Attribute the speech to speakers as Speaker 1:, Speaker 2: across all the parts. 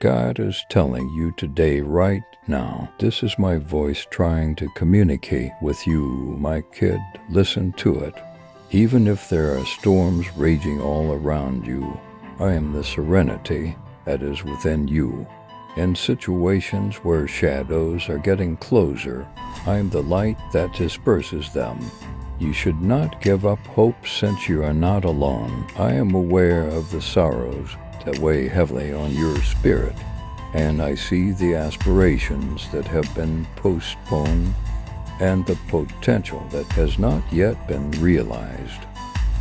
Speaker 1: God is telling you today, right now. This is my voice trying to communicate with you, my kid. Listen to it. Even if there are storms raging all around you, I am the serenity that is within you. In situations where shadows are getting closer, I am the light that disperses them. You should not give up hope since you are not alone. I am aware of the sorrows that weigh heavily on your spirit, and I see the aspirations that have been postponed and the potential that has not yet been realized.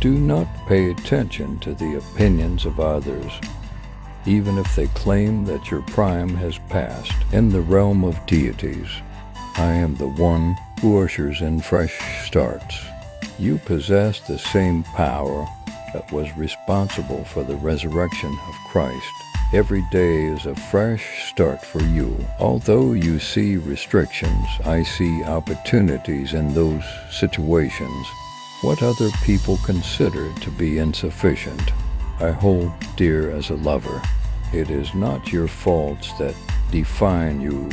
Speaker 1: Do not pay attention to the opinions of others, even if they claim that your prime has passed. In the realm of deities, I am the one who ushers in fresh starts. You possess the same power that was responsible for the resurrection of Christ. Every day is a fresh start for you. Although you see restrictions, I see opportunities in those situations. What other people consider to be insufficient, I hold dear as a lover. It is not your faults that define you,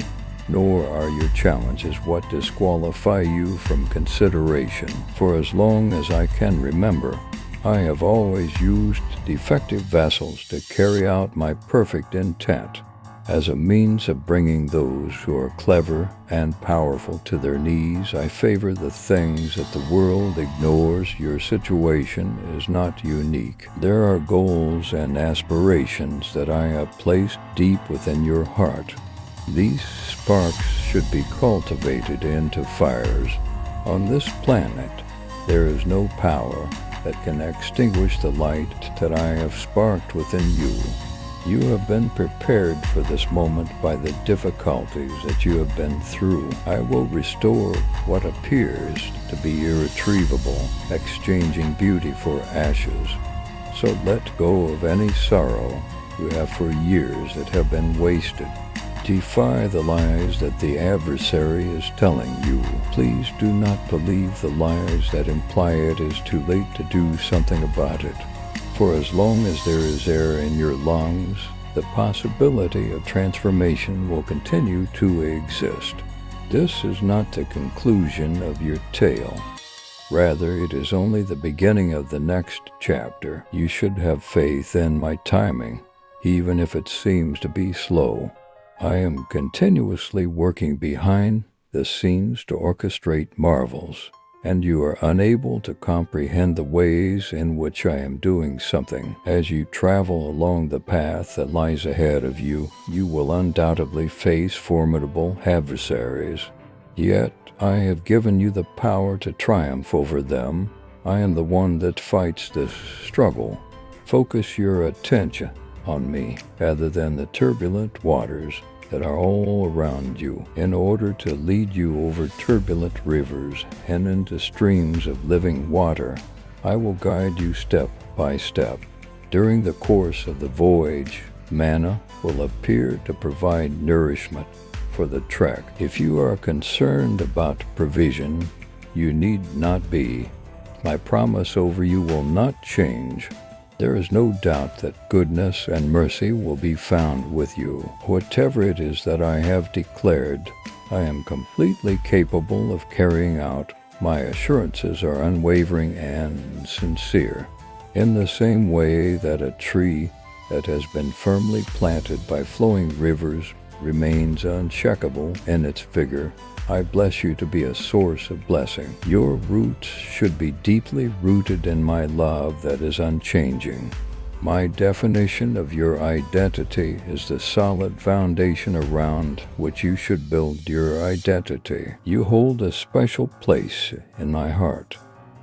Speaker 1: nor are your challenges what disqualify you from consideration. For as long as I can remember, I have always used defective vessels to carry out my perfect intent as a means of bringing those who are clever and powerful to their knees. I favor the things that the world ignores. Your situation is not unique. There are goals and aspirations that I have placed deep within your heart. These sparks should be cultivated into fires. On this planet, there is no power that can extinguish the light that I have sparked within you. You have been prepared for this moment by the difficulties that you have been through. I will restore what appears to be irretrievable, exchanging beauty for ashes. So let go of any sorrow you have for years that have been wasted. Defy the lies that the adversary is telling you. Please do not believe the lies that imply it is too late to do something about it. For as long as there is air in your lungs, the possibility of transformation will continue to exist. This is not the conclusion of your tale. Rather, it is only the beginning of the next chapter. You should have faith in my timing, even if it seems to be slow. I am continuously working behind the scenes to orchestrate marvels, and you are unable to comprehend the ways in which I am doing something. As you travel along the path that lies ahead of you, you will undoubtedly face formidable adversaries. Yet I have given you the power to triumph over them. I am the one that fights this struggle. Focus your attention on me rather than the turbulent waters that are all around you, in order to lead you over turbulent rivers and into streams of living water. I will guide you step by step. During the course of the voyage, manna will appear to provide nourishment for the trek. If you are concerned about provision, you need not be. My promise over you will not change. There is no doubt that goodness and mercy will be found with you. Whatever it is that I have declared, I am completely capable of carrying out. My assurances are unwavering and sincere. In the same way that a tree that has been firmly planted by flowing rivers remains unshakable in its vigor, I bless you to be a source of blessing. Your roots should be deeply rooted in my love that is unchanging. My definition of your identity is the solid foundation around which you should build your identity. You hold a special place in my heart,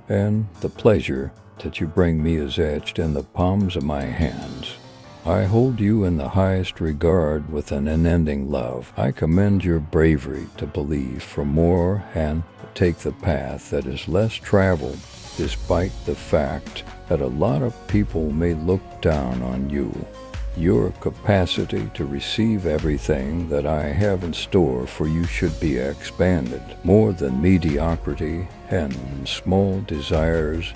Speaker 1: and the pleasure that you bring me is etched in the palms of my hands. I hold you in the highest regard with an unending love. I commend your bravery to believe for more and take the path that is less traveled, despite the fact that a lot of people may look down on you. Your capacity to receive everything that I have in store for you should be expanded. More than mediocrity and small desires,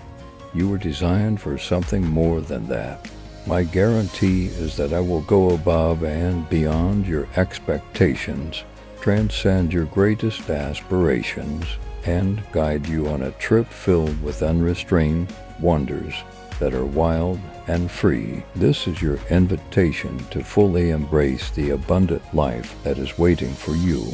Speaker 1: you were designed for something more than that. My guarantee is that I will go above and beyond your expectations, transcend your greatest aspirations, and guide you on a trip filled with unrestrained wonders that are wild and free. This is your invitation to fully embrace the abundant life that is waiting for you.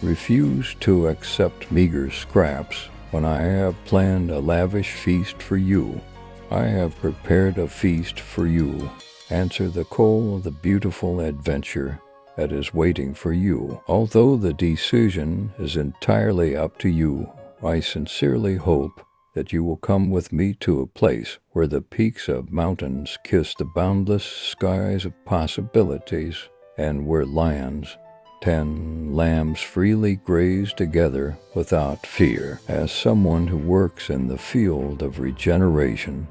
Speaker 1: Refuse to accept meager scraps when I have planned a lavish feast for you. I have prepared a feast for you. Answer the call of the beautiful adventure that is waiting for you. Although the decision is entirely up to you, I sincerely hope that you will come with me to a place where the peaks of mountains kiss the boundless skies of possibilities, and where lions, 10 lambs freely graze together without fear. As someone who works in the field of regeneration,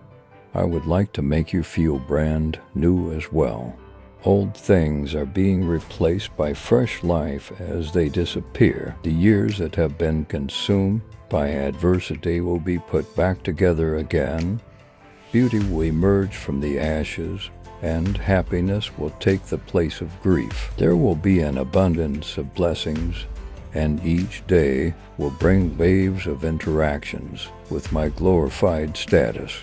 Speaker 1: I would like to make you feel brand new as well. Old things are being replaced by fresh life as they disappear. The years that have been consumed by adversity will be put back together again. Beauty will emerge from the ashes, and happiness will take the place of grief. There will be an abundance of blessings, and each day will bring waves of interactions with my glorified status.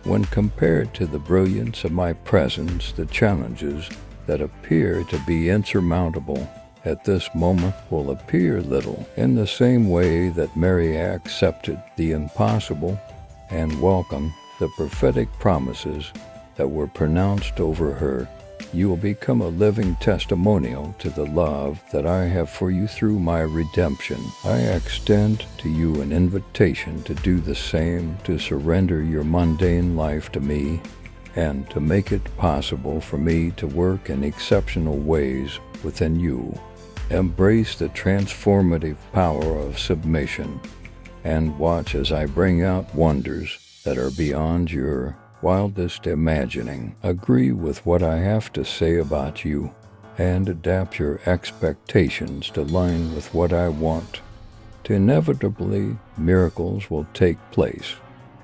Speaker 1: When compared to the brilliance of my presence, the challenges that appear to be insurmountable at this moment will appear little. In the same way that Mary accepted the impossible and welcomed the prophetic promises that were pronounced over her, you will become a living testimonial to the love that I have for you through my redemption. I extend to you an invitation to do the same, to surrender your mundane life to me, and to make it possible for me to work in exceptional ways within you. Embrace the transformative power of submission, and watch as I bring out wonders that are beyond your wildest imagining. Agree with what I have to say about you, and adapt your expectations to line with what I want. Inevitably, miracles will take place.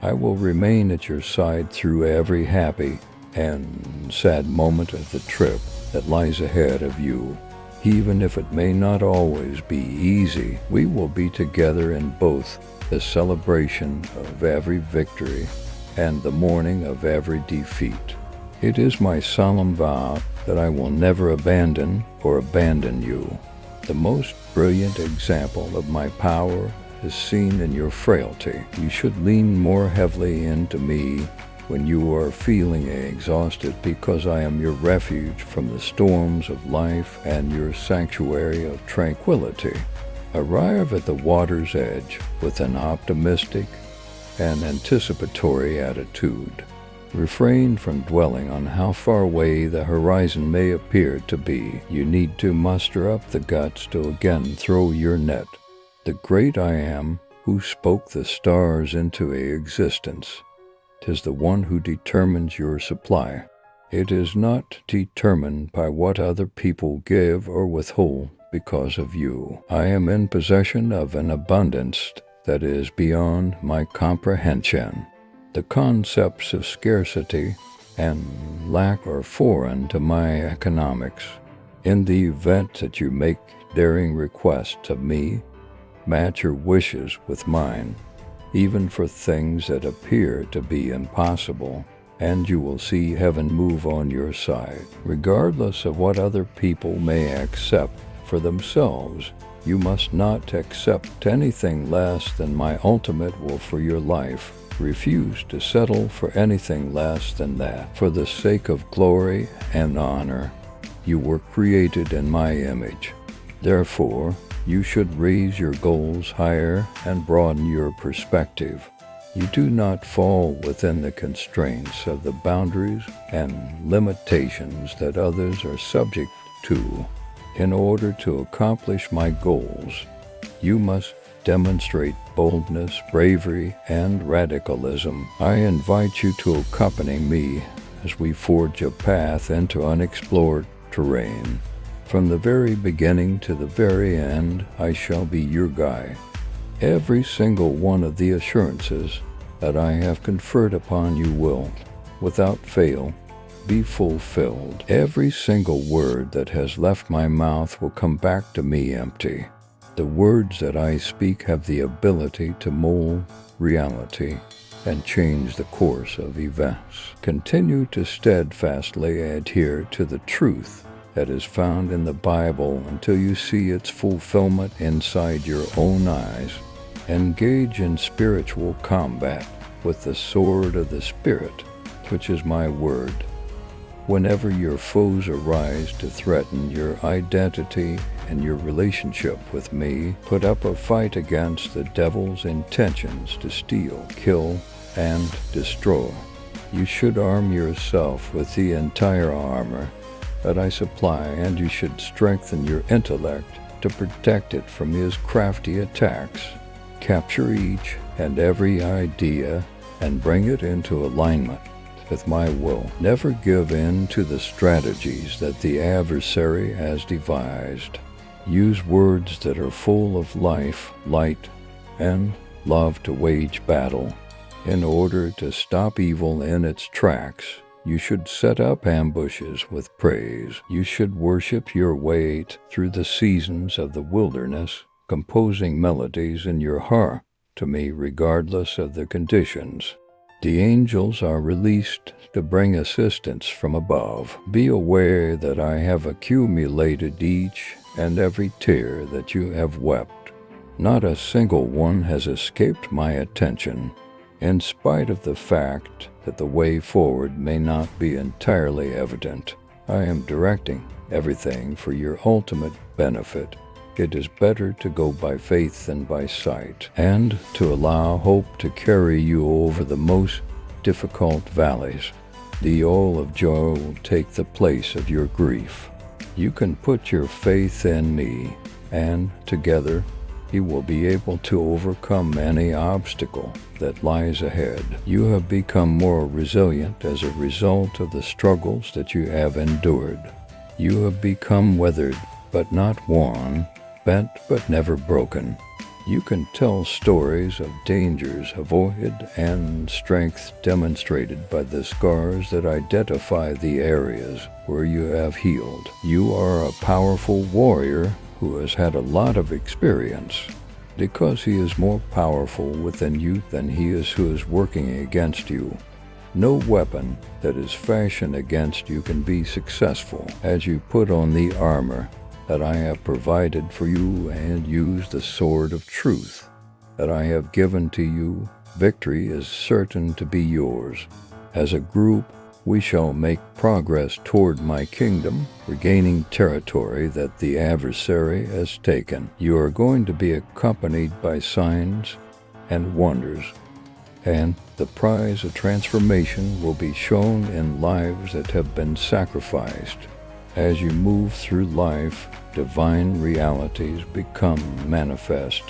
Speaker 1: I will remain at your side through every happy and sad moment of the trip that lies ahead of you. Even if it may not always be easy, we will be together in both the celebration of every victory and the mourning of every defeat. It is my solemn vow that I will never abandon you. The most brilliant example of my power is seen in your frailty. You should lean more heavily into me when you are feeling exhausted, because I am your refuge from the storms of life and your sanctuary of tranquility. Arrive at the water's edge with an optimistic and anticipatory attitude. Refrain from dwelling on how far away the horizon may appear to be. You need to muster up the guts to again throw your net. The great I Am, who spoke the stars into existence, 'tis the one who determines your supply. It is not determined by what other people give or withhold because of you. I am in possession of an abundance that is beyond my comprehension. The concepts of scarcity and lack are foreign to my economics. In the event that you make daring requests of me, match your wishes with mine, even for things that appear to be impossible, and you will see heaven move on your side. Regardless of what other people may accept for themselves, you must not accept anything less than my ultimate will for your life. Refuse to settle for anything less than that. For the sake of glory and honor, you were created in my image. Therefore, you should raise your goals higher and broaden your perspective. You do not fall within the constraints of the boundaries and limitations that others are subject to. In order to accomplish my goals, you must demonstrate boldness, bravery, and radicalism. I invite you to accompany me as we forge a path into unexplored terrain. From the very beginning to the very end, I shall be your guide. Every single one of the assurances that I have conferred upon you will, without fail, be fulfilled. Every single word that has left my mouth will come back to me empty. The words that I speak have the ability to mold reality and change the course of events. Continue to steadfastly adhere to the truth that is found in the Bible until you see its fulfillment inside your own eyes. Engage in spiritual combat with the sword of the Spirit, which is my word. Whenever your foes arise to threaten your identity and your relationship with me, put up a fight against the devil's intentions to steal, kill, and destroy. You should arm yourself with the entire armor that I supply, and you should strengthen your intellect to protect it from his crafty attacks. Capture each and every idea and bring it into alignment with my will. Never give in to the strategies that the adversary has devised. Use words that are full of life, light, and love to wage battle. In order to stop evil in its tracks, you should set up ambushes with praise. You should worship your way through the seasons of the wilderness, composing melodies in your heart to me regardless of the conditions. The angels are released to bring assistance from above. Be aware that I have accumulated each and every tear that you have wept. Not a single one has escaped my attention, in spite of the fact that the way forward may not be entirely evident. I am directing everything for your ultimate benefit. It is better to go by faith than by sight, and to allow hope to carry you over the most difficult valleys. The oil of joy will take the place of your grief. You can put your faith in me, and together you will be able to overcome any obstacle that lies ahead. You have become more resilient as a result of the struggles that you have endured. You have become weathered but not worn, bent but never broken. You can tell stories of dangers avoided and strength demonstrated by the scars that identify the areas where you have healed. You are a powerful warrior who has had a lot of experience, because he is more powerful within you than he is who is working against you. No weapon that is fashioned against you can be successful as you put on the armor that I have provided for you and use the sword of truth that I have given to you. Victory is certain to be yours. As a group, we shall make progress toward my kingdom, regaining territory that the adversary has taken. You are going to be accompanied by signs and wonders, and the prize of transformation will be shown in lives that have been sacrificed. As you move through life, divine realities become manifest.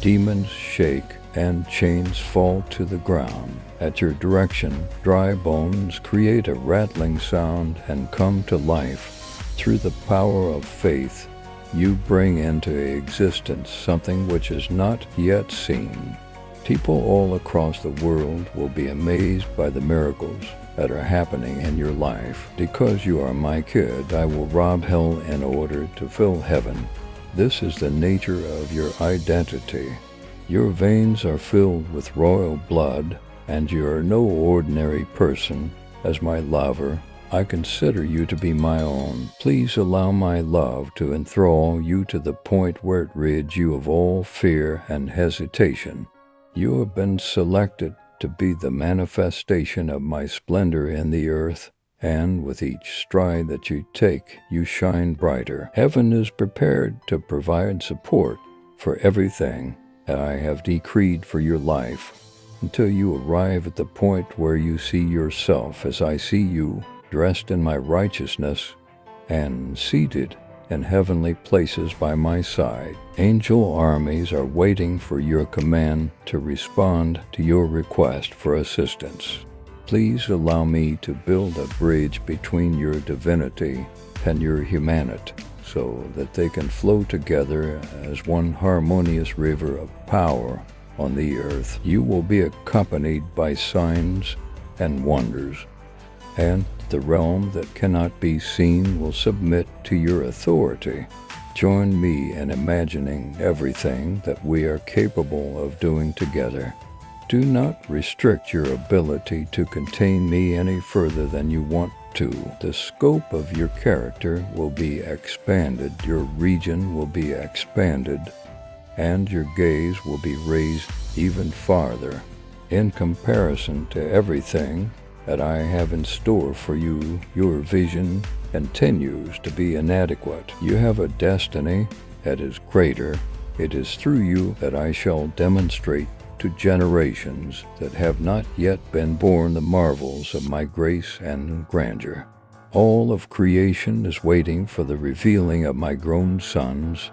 Speaker 1: Demons shake and chains fall to the ground. At your direction, dry bones create a rattling sound and come to life. Through the power of faith, you bring into existence something which is not yet seen. People all across the world will be amazed by the miracles that are happening in your life. Because you are my kid, I will rob hell in order to fill heaven. This is the nature of your identity. Your veins are filled with royal blood, and you are no ordinary person. As my lover, I consider you to be my own. Please allow my love to enthrall you to the point where it rids you of all fear and hesitation. You have been selected to be the manifestation of my splendor in the earth, and with each stride that you take, you shine brighter. Heaven is prepared to provide support for everything that I have decreed for your life, until you arrive at the point where you see yourself as I see you, dressed in my righteousness and seated in heavenly places by my side. Angel armies are waiting for your command to respond to your request for assistance. Please allow me to build a bridge between your divinity and your humanity, so that they can flow together as one harmonious river of power on the earth. You will be accompanied by signs and wonders, and The realm that cannot be seen will submit to your authority. Join me in imagining everything that we are capable of doing together. Do not restrict your ability to contain me any further than you want to. The scope of your character will be expanded, your region will be expanded, and your gaze will be raised even farther. In comparison to everything that I have in store for you, your vision continues to be inadequate. You have a destiny that is greater. It is through you that I shall demonstrate to generations that have not yet been born the marvels of my grace and grandeur. All of creation is waiting for the revealing of my grown sons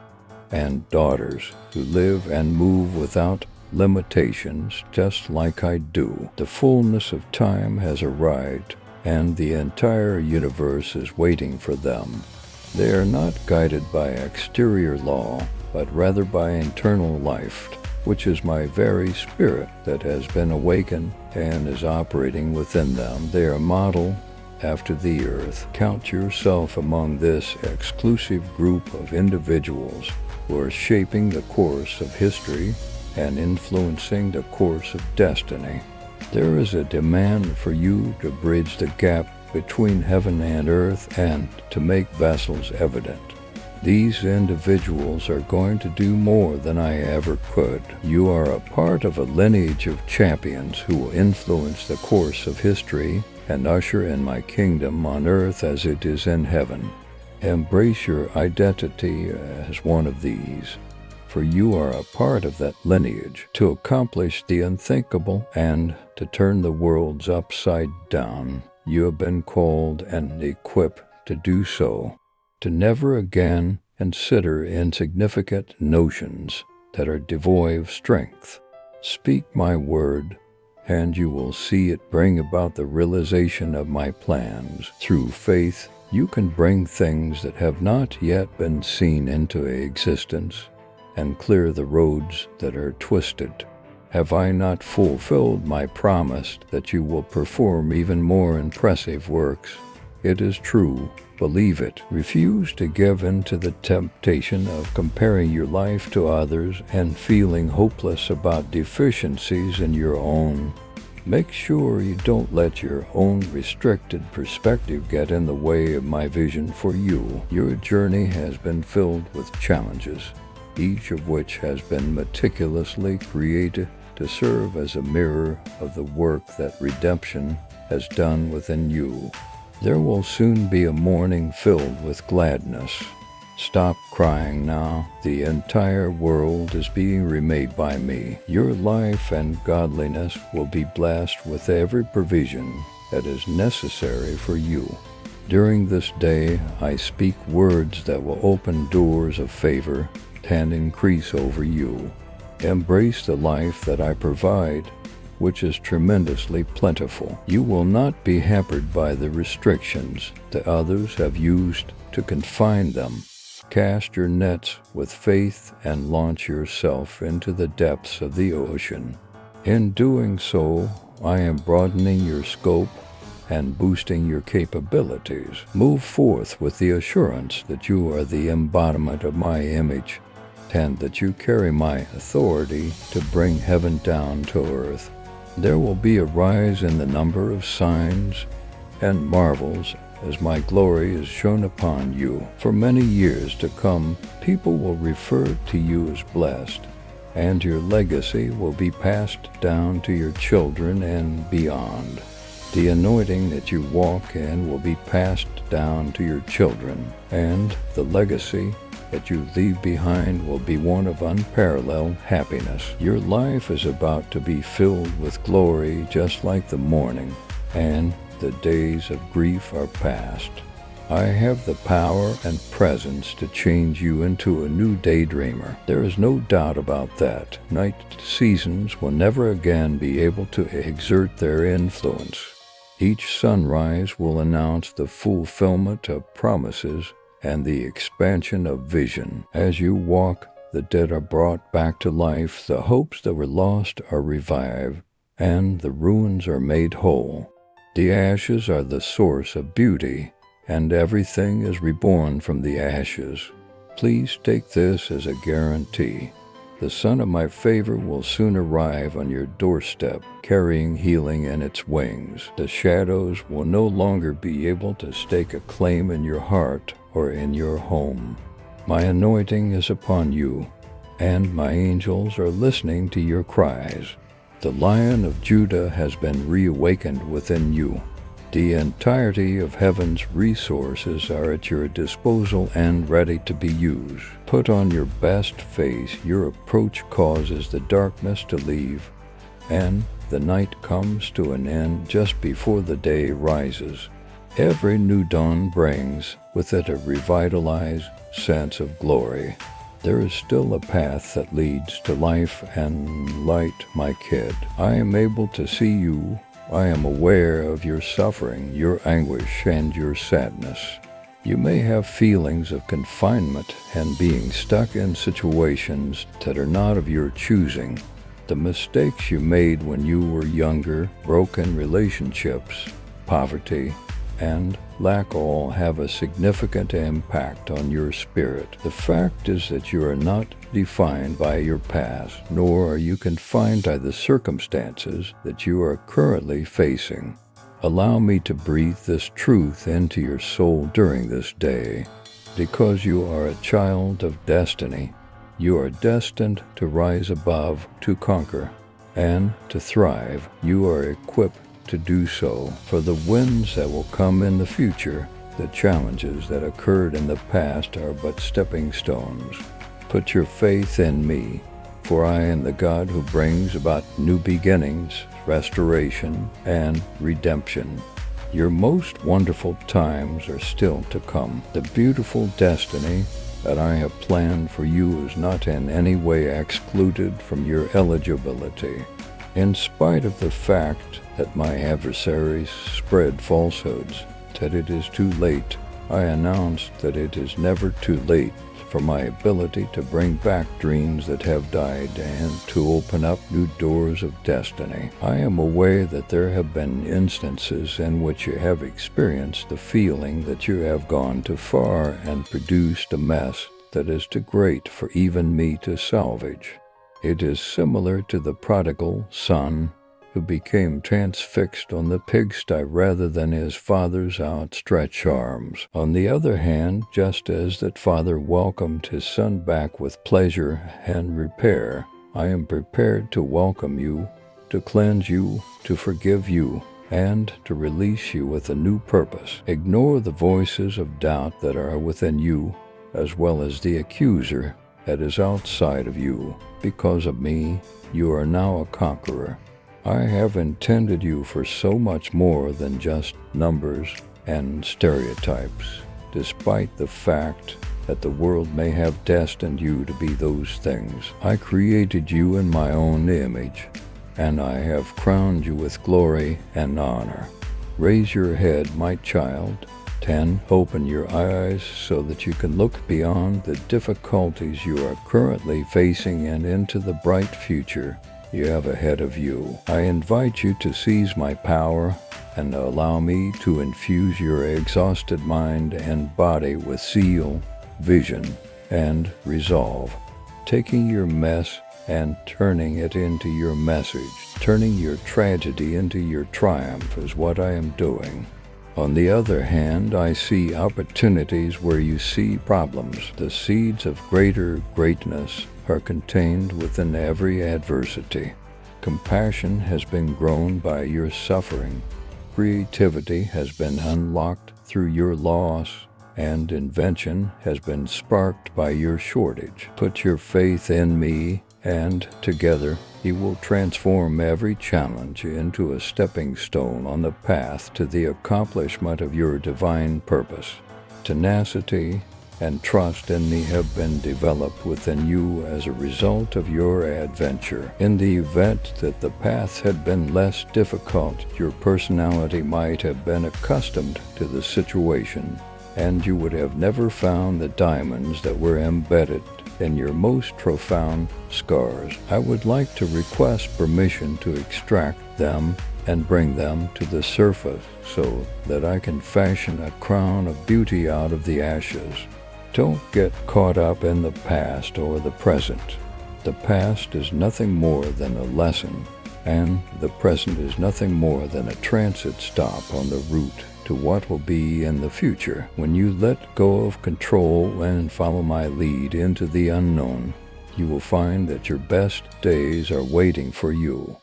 Speaker 1: and daughters who live and move without limitations just like I do. The fullness of time has arrived, and the entire universe is waiting for them. They are not guided by exterior law, but rather by internal life, which is my very spirit that has been awakened and is operating within them. They are modeled after the earth. Count yourself among this exclusive group of individuals who are shaping the course of history and influencing the course of destiny. There is a demand for you to bridge the gap between heaven and earth and to make vessels evident. These individuals are going to do more than I ever could. You are a part of a lineage of champions who will influence the course of history and usher in my kingdom on earth as it is in heaven. Embrace your identity as one of these, for you are a part of that lineage to accomplish the unthinkable and to turn the worlds upside down. You have been called and equipped to do so, to never again consider insignificant notions that are devoid of strength. Speak my word, and you will see it bring about the realization of my plans. Through faith, you can bring things that have not yet been seen into existence and clear the roads that are twisted. Have I not fulfilled my promise that you will perform even more impressive works? It is true. Believe it. Refuse to give in to the temptation of comparing your life to others and feeling hopeless about deficiencies in your own. Make sure you don't let your own restricted perspective get in the way of my vision for you. Your journey has been filled with challenges, each of which has been meticulously created to serve as a mirror of the work that redemption has done within you. There will soon be a morning filled with gladness. Stop crying now. The entire world is being remade by me. Your life and godliness will be blessed with every provision that is necessary for you. During this day, I speak words that will open doors of favor and increase over you. Embrace the life that I provide, which is tremendously plentiful. You will not be hampered by the restrictions that others have used to confine them. Cast your nets with faith and launch yourself into the depths of the ocean. In doing so, I am broadening your scope and boosting your capabilities. Move forth with the assurance that you are the embodiment of my image and that you carry my authority to bring heaven down to earth. There will be a rise in the number of signs and marvels as my glory is shown upon you. For many years to come, people will refer to you as blessed, and your legacy will be passed down to your children and beyond. The anointing that you walk in will be passed down to your children, and the legacy that you leave behind will be one of unparalleled happiness. Your life is about to be filled with glory just like the morning, and the days of grief are past. I have the power and presence to change you into a new daydreamer. There is no doubt about that. Night seasons will never again be able to exert their influence. Each sunrise will announce the fulfillment of promises and the expansion of vision. As you walk, the dead are brought back to life, the hopes that were lost are revived, and the ruins are made whole. The ashes are the source of beauty, and everything is reborn from the ashes. Please take this as a guarantee. The son of my favor will soon arrive on your doorstep, carrying healing in its wings. The shadows will no longer be able to stake a claim in your heart or in your home. My anointing is upon you, and my angels are listening to your cries. The Lion of Judah has been reawakened within you. The entirety of heaven's resources are at your disposal and ready to be used. Put on your best face. Your approach causes the darkness to leave, and the night comes to an end just before the day rises. Every new dawn brings with it a revitalized sense of glory. There is still a path that leads to life and light, my kid. I am able to see you. I am aware of your suffering, your anguish, and your sadness. You may have feelings of confinement and being stuck in situations that are not of your choosing. The mistakes you made when you were younger, broken relationships, poverty, and lack all have a significant impact on your spirit. The fact is that you are not defined by your past, nor are you confined by the circumstances that you are currently facing. Allow me to breathe this truth into your soul during this day. Because you are a child of destiny, you are destined to rise above, to conquer, and to thrive. You are equipped to do so. For the winds that will come in the future, the challenges that occurred in the past are but stepping stones. Put your faith in me, for I am the God who brings about new beginnings, restoration, and redemption. Your most wonderful times are still to come. The beautiful destiny that I have planned for you is not in any way excluded from your eligibility. In spite of the fact that my adversaries spread falsehoods, that it is too late, I announced that it is never too late for my ability to bring back dreams that have died and to open up new doors of destiny. I am aware that there have been instances in which you have experienced the feeling that you have gone too far and produced a mess that is too great for even me to salvage. It is similar to the prodigal son who became transfixed on the pigsty rather than his father's outstretched arms. On the other hand, just as that father welcomed his son back with pleasure and repair, I am prepared to welcome you, to cleanse you, to forgive you, and to release you with a new purpose. Ignore the voices of doubt that are within you, as well as the accuser that is outside of you. Because of me, you are now a conqueror. I have intended you for so much more than just numbers and stereotypes, despite the fact that the world may have destined you to be those things. I created you in my own image, and I have crowned you with glory and honor. Raise your head, my child. 10. Open your eyes so that you can look beyond the difficulties you are currently facing and into the bright future you have ahead of you. I invite you to seize my power and allow me to infuse your exhausted mind and body with zeal, vision, and resolve, taking your mess and turning it into your message. Turning your tragedy into your triumph is what I am doing. On the other hand, I see opportunities where you see problems. The seeds of greater greatness are contained within every adversity. Compassion has been grown by your suffering. Creativity has been unlocked through your loss, and invention has been sparked by your shortage. Put your faith in me, and together He will transform every challenge into a stepping stone on the path to the accomplishment of your divine purpose. Tenacity and trust in me have been developed within you as a result of your adventure. In the event that the path had been less difficult, your personality might have been accustomed to the situation, and you would have never found the diamonds that were embedded in your most profound scars. I would like to request permission to extract them and bring them to the surface so that I can fashion a crown of beauty out of the ashes. Don't get caught up in the past or the present. The past is nothing more than a lesson, and the present is nothing more than a transit stop on the route to what will be in the future. When you let go of control and follow my lead into the unknown, you will find that your best days are waiting for you.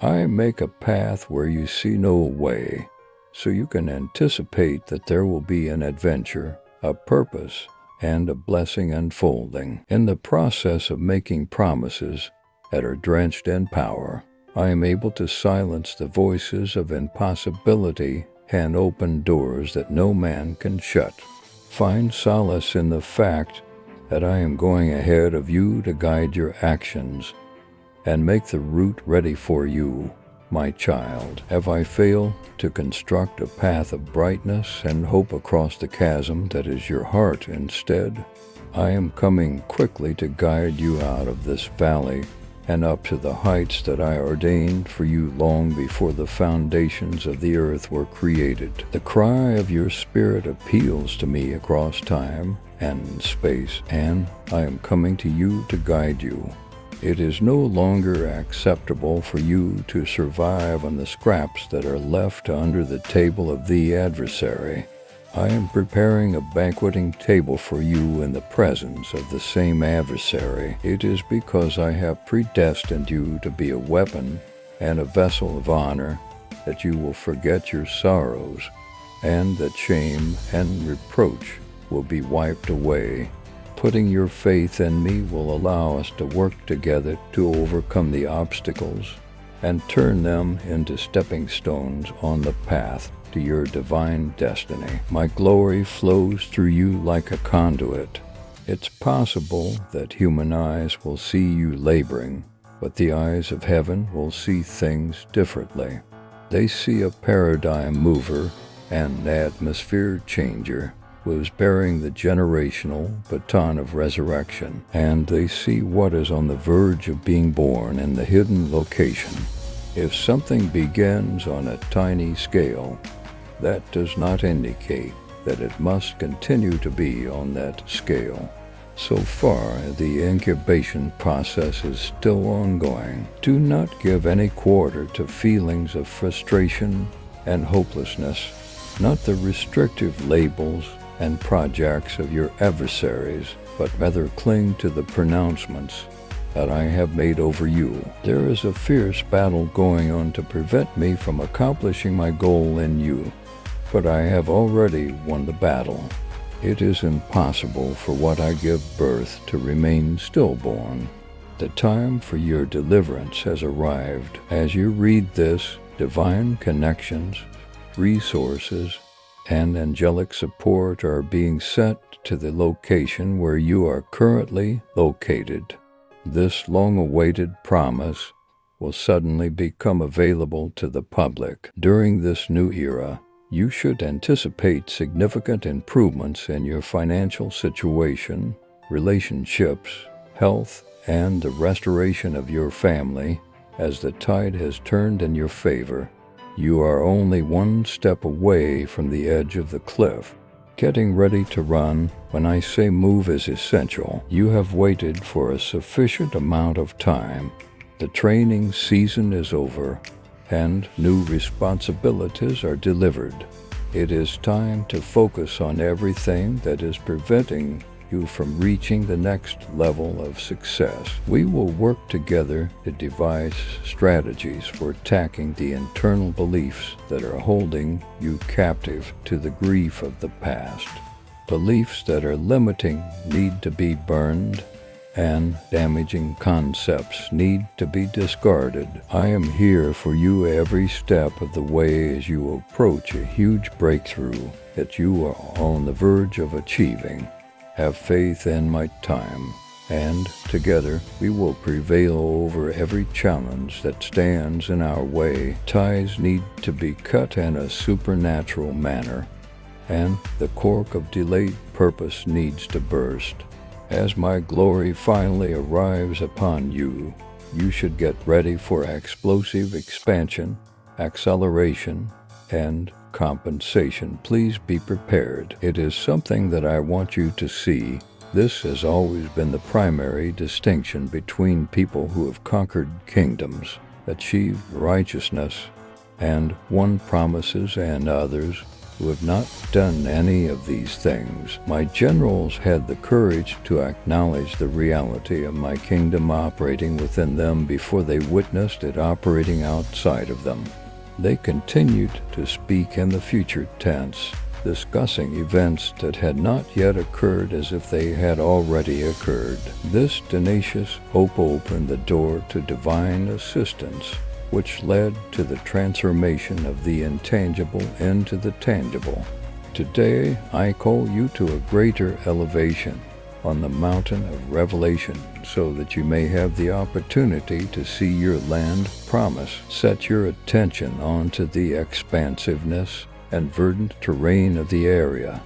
Speaker 1: I make a path where you see no way, so you can anticipate that there will be an adventure, a purpose, and a blessing unfolding. In the process of making promises that are drenched in power, I am able to silence the voices of impossibility and open doors that no man can shut. Find solace in the fact that I am going ahead of you to guide your actions and make the route ready for you, my child. Have I failed to construct a path of brightness and hope across the chasm that is your heart instead? I am coming quickly to guide you out of this valley and up to the heights that I ordained for you long before the foundations of the earth were created. The cry of your spirit appeals to me across time and space, and I am coming to you to guide you. It is no longer acceptable for you to survive on the scraps that are left under the table of the adversary. I am preparing a banqueting table for you in the presence of the same adversary. It is because I have predestined you to be a weapon and a vessel of honor that you will forget your sorrows, and that shame and reproach will be wiped away. Putting your faith in me will allow us to work together to overcome the obstacles and turn them into stepping stones on the path to your divine destiny. My glory flows through you like a conduit. It's possible that human eyes will see you laboring, but the eyes of heaven will see things differently. They see a paradigm mover and atmosphere changer who is bearing the generational baton of resurrection, and they see what is on the verge of being born in the hidden location. If something begins on a tiny scale, that does not indicate that it must continue to be on that scale. So far, the incubation process is still ongoing. Do not give any quarter to feelings of frustration and hopelessness, not the restrictive labels and projects of your adversaries, but rather cling to the pronouncements that I have made over you. There is a fierce battle going on to prevent me from accomplishing my goal in you, but I have already won the battle. It is impossible for what I give birth to remain stillborn. The time for your deliverance has arrived. As you read this, divine connections, resources, and angelic support are being sent to the location where you are currently located. This long-awaited promise will suddenly become available to the public. During this new era, you should anticipate significant improvements in your financial situation, relationships, health, and the restoration of your family as the tide has turned in your favor. You are only one step away from the edge of the cliff. Getting ready to run. When I say move is essential, you have waited for a sufficient amount of time. The training season is over, and new responsibilities are delivered. It is time to focus on everything that is preventing you from reaching the next level of success. We will work together to devise strategies for attacking the internal beliefs that are holding you captive to the grief of the past. Beliefs that are limiting need to be burned, and damaging concepts need to be discarded. I am here for you every step of the way as you approach a huge breakthrough that you are on the verge of achieving. Have faith in my time, and together we will prevail over every challenge that stands in our way. Ties need to be cut in a supernatural manner, and the cork of delayed purpose needs to burst. As my glory finally arrives upon you, you should get ready for explosive expansion acceleration, and compensation. Please be prepared. It is something that I want you to see. This has always been the primary distinction between people who have conquered kingdoms, achieved righteousness, and won promises, and others who have not done any of these things. My generals had the courage to acknowledge the reality of my kingdom operating within them before they witnessed it operating outside of them. They continued to speak in the future tense, discussing events that had not yet occurred as if they had already occurred. This tenacious hope opened the door to divine assistance, which led to the transformation of the intangible into the tangible. Today, I call you to a greater elevation on the mountain of revelation so that you may have the opportunity to see your land promise. Set your attention onto the expansiveness and verdant terrain of the area.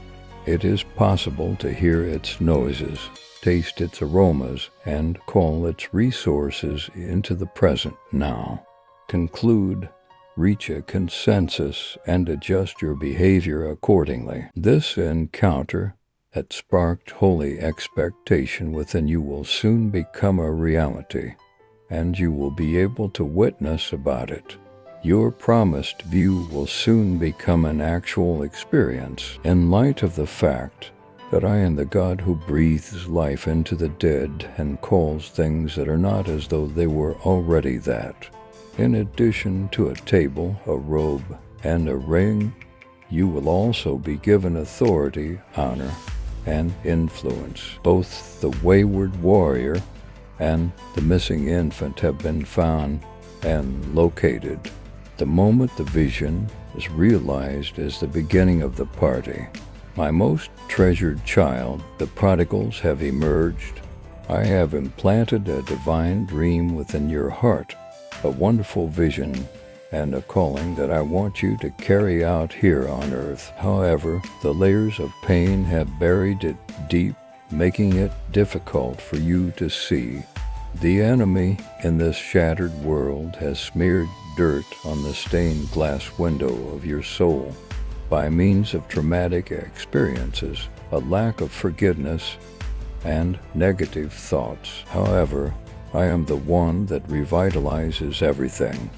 Speaker 1: It is possible to hear its noises, taste its aromas, and call its resources into the present now. Conclude, reach a consensus, and adjust your behavior accordingly. This encounter that sparked holy expectation within you will soon become a reality, and you will be able to witness about it. Your promised view will soon become an actual experience in light of the fact that I am the God who breathes life into the dead and calls things that are not as though they were already that. In addition to a table, a robe, and a ring, you will also be given authority, honor, and influence. Both the wayward warrior and the missing infant have been found and located. The moment the vision is realized is the beginning of the party. My most treasured child, the prodigals have emerged. I have implanted a divine dream within your heart, a wonderful vision, and a calling that I want you to carry out here on earth. However, the layers of pain have buried it deep, making it difficult for you to see. The enemy in this shattered world has smeared dirt on the stained glass window of your soul by means of traumatic experiences, a lack of forgiveness, and negative thoughts. However, I am the one that revitalizes everything.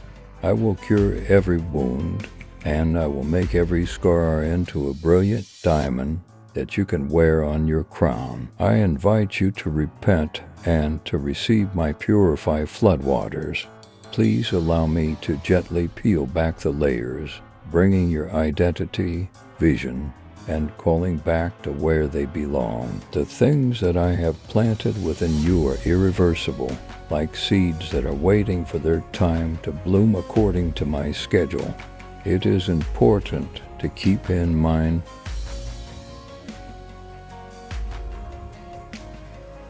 Speaker 1: I will cure every wound, and I will make every scar into a brilliant diamond that you can wear on your crown. I invite you to repent and to receive my purified floodwaters. Please allow me to gently peel back the layers, bringing your identity, vision, and calling back to where they belong. The things that I have planted within you are irreversible, like seeds that are waiting for their time to bloom according to my schedule. It is important to keep in mind